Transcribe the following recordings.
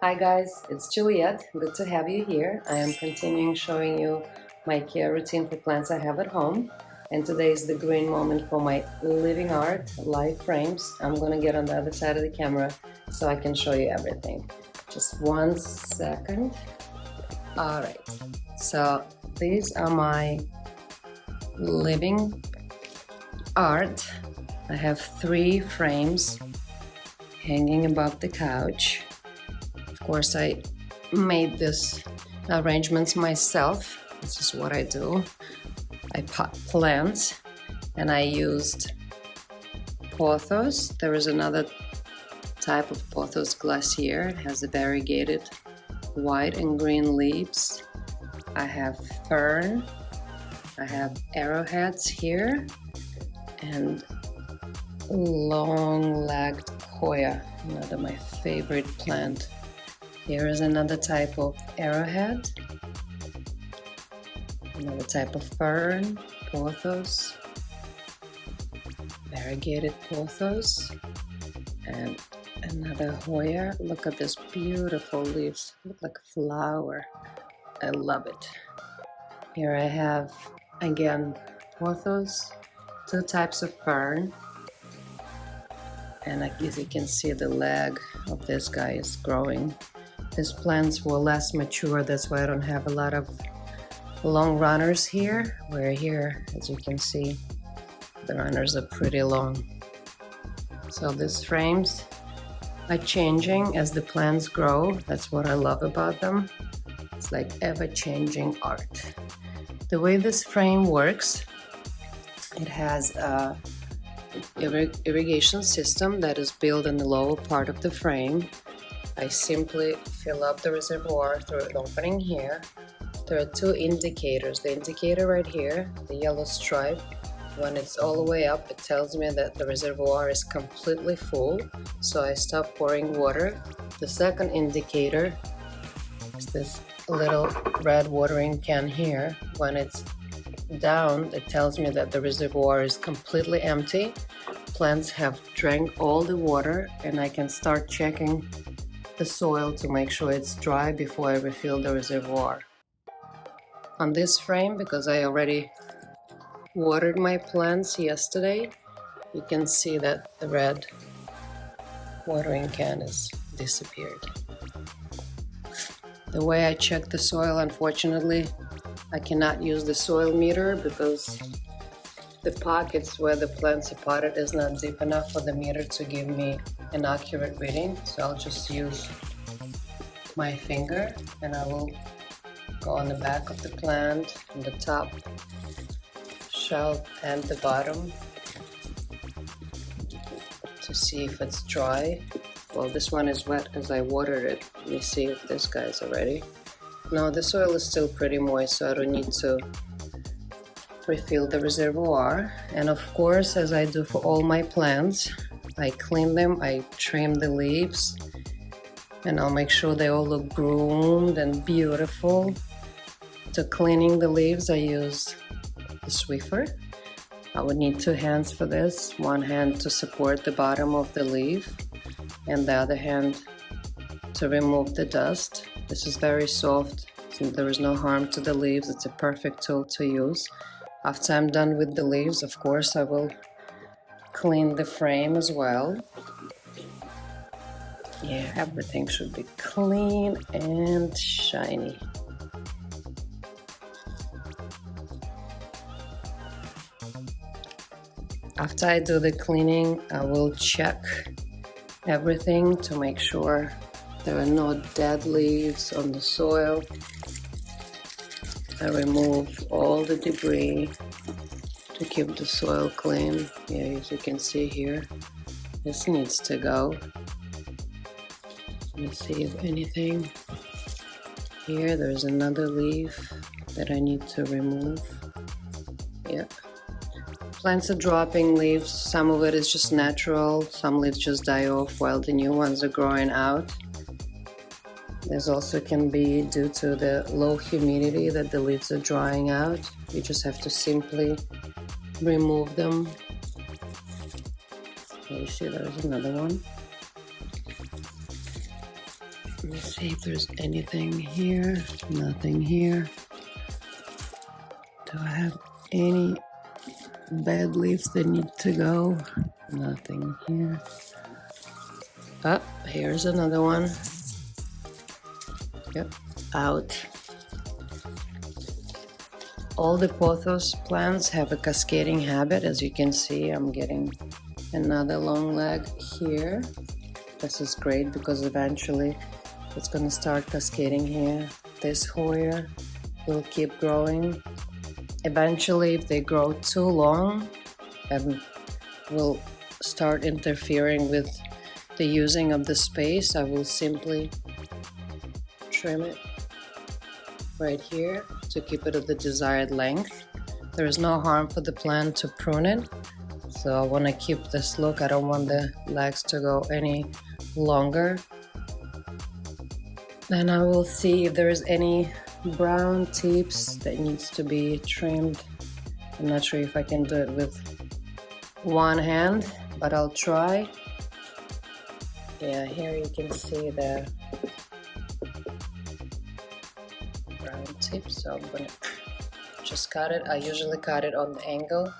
Hi guys, it's Juliette. Good to have you here. I am continuing showing you my care routine for plants I have at home. And today is the green moment for my living art, live frames. I'm gonna get on the other side of the camera so I can show you everything. Just 1 second. All right, so these are my living art. I have 3 frames hanging above the couch. Of course, I made this arrangements myself. This is what I do. I pot plants and I used pothos. There is another type of pothos glacier. It has a variegated white and green leaves. I have fern. I have arrowheads here and long-legged Hoya, another my favorite plant. Here is another type of arrowhead, another type of fern, pothos, variegated pothos, and another Hoya. Look at this beautiful leaves, look like a flower. I love it. Here I have again pothos, 2 types of fern, and as you can see, the leg of this guy is growing. These plants were less mature, that's why I don't have a lot of long runners here. Where here, as you can see, the runners are pretty long. So these frames are changing as the plants grow. That's what I love about them. It's like ever-changing art. The way this frame works, it has a irrigation system that is built in the lower part of the frame. I simply fill up the reservoir through an opening here. There are 2 indicators. The indicator right here, the yellow stripe, when it's all the way up, it tells me that the reservoir is completely full, so I stop pouring water. The second indicator is this little red watering can here. When it's down, it tells me that the reservoir is completely empty. Plants have drank all the water, and I can start checking the soil to make sure it's dry before I refill the reservoir. On this frame, because I already watered my plants yesterday, you can see that the red watering can has disappeared. The way I check the soil, unfortunately, I cannot use the soil meter because the pockets where the plants are potted is not deep enough for the meter to give me an accurate reading. So I'll just use my finger and I will go on the back of the plant, on the top shelf and the bottom to see if it's dry. Well, this one is wet as I watered it. Let me see if this guy's already. No, the soil is still pretty moist, so I don't need to refill the reservoir. And of course, as I do for all my plants, I clean them, I trim the leaves, and I'll make sure they all look groomed and beautiful. To cleaning the leaves, I use the Swiffer. I would need 2 hands for this, 1 hand to support the bottom of the leaf and the other hand to remove the dust. This is very soft, so there is no harm to the leaves. It's a perfect tool to use. After I'm done with the leaves, of course, I will clean the frame as well. Yeah, everything should be clean and shiny. After I do the cleaning, I will check everything to make sure there are no dead leaves on the soil. I remove all the debris to keep the soil clean. Yeah, as you can see here, this needs to go. Let me see if anything. Here, there's another leaf that I need to remove. Yeah. Plants are dropping leaves. Some of it is just natural. Some leaves just die off while the new ones are growing out. This also can be due to the low humidity that the leaves are drying out. You just have to simply remove them. You see there's another one. Let me see if there's anything here. Nothing here. Do I have any bad leaves that need to go? Nothing here. Oh, here's another one. Yep, out. All the pothos plants have a cascading habit. As you can see, I'm getting another long leg here. This is great because eventually it's going to start cascading here. This Hoya will keep growing. Eventually, if they grow too long, will start interfering with the using of the space. I will simply trim it right here to keep it at the desired length. There is no harm for the plant to prune it, so I want to keep this look. I don't want the legs to go any longer. Then I will see if there is any brown tips that needs to be trimmed. I'm not sure if I can do it with one hand, but I'll try. Yeah, here you can see the brown tips, so I'm gonna just cut it. I usually cut it on the angle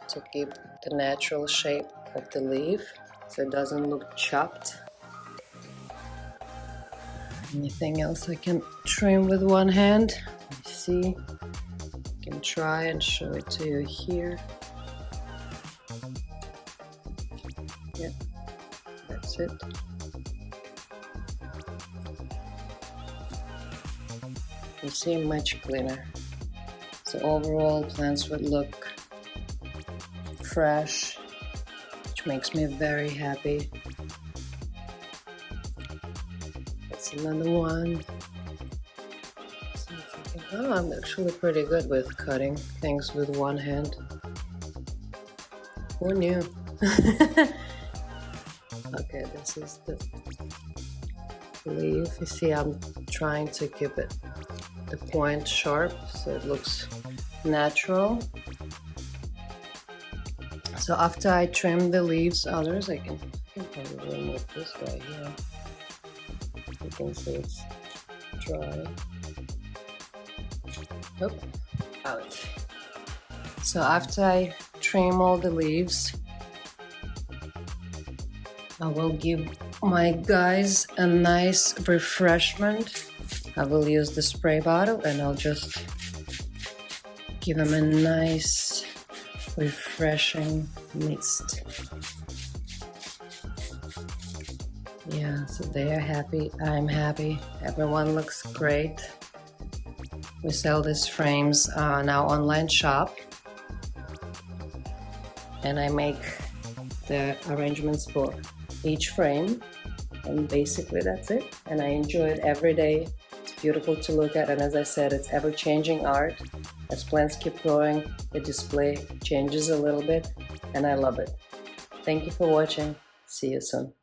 to keep the natural shape of the leaf so it doesn't look chopped. Anything else I can trim with one hand? Let me see. I can try and show it to you here. Yeah, that's it. You see, much cleaner. So overall, plants would look fresh, which makes me very happy. That's another one. Oh, I'm actually pretty good with cutting things with one hand. Who knew? Okay, this is the leaf. You see, I'm trying to keep it the point sharp so it looks natural. So after I trim the leaves, others I can probably remove this guy here. You can see it's dry. Oh, out. So after I trim all the leaves, I will give my guys a nice refreshment. I will use the spray bottle and I'll just give them a nice refreshing mist. Yeah, so they are happy, I'm happy, everyone looks great. We sell these frames on our online shop, and I make the arrangements for each frame, and basically that's it. And I enjoy it every day. It's beautiful to look at, and as I said, it's ever-changing art. As plants keep growing, the display changes a little bit, and I love it. Thank you for watching. See you soon.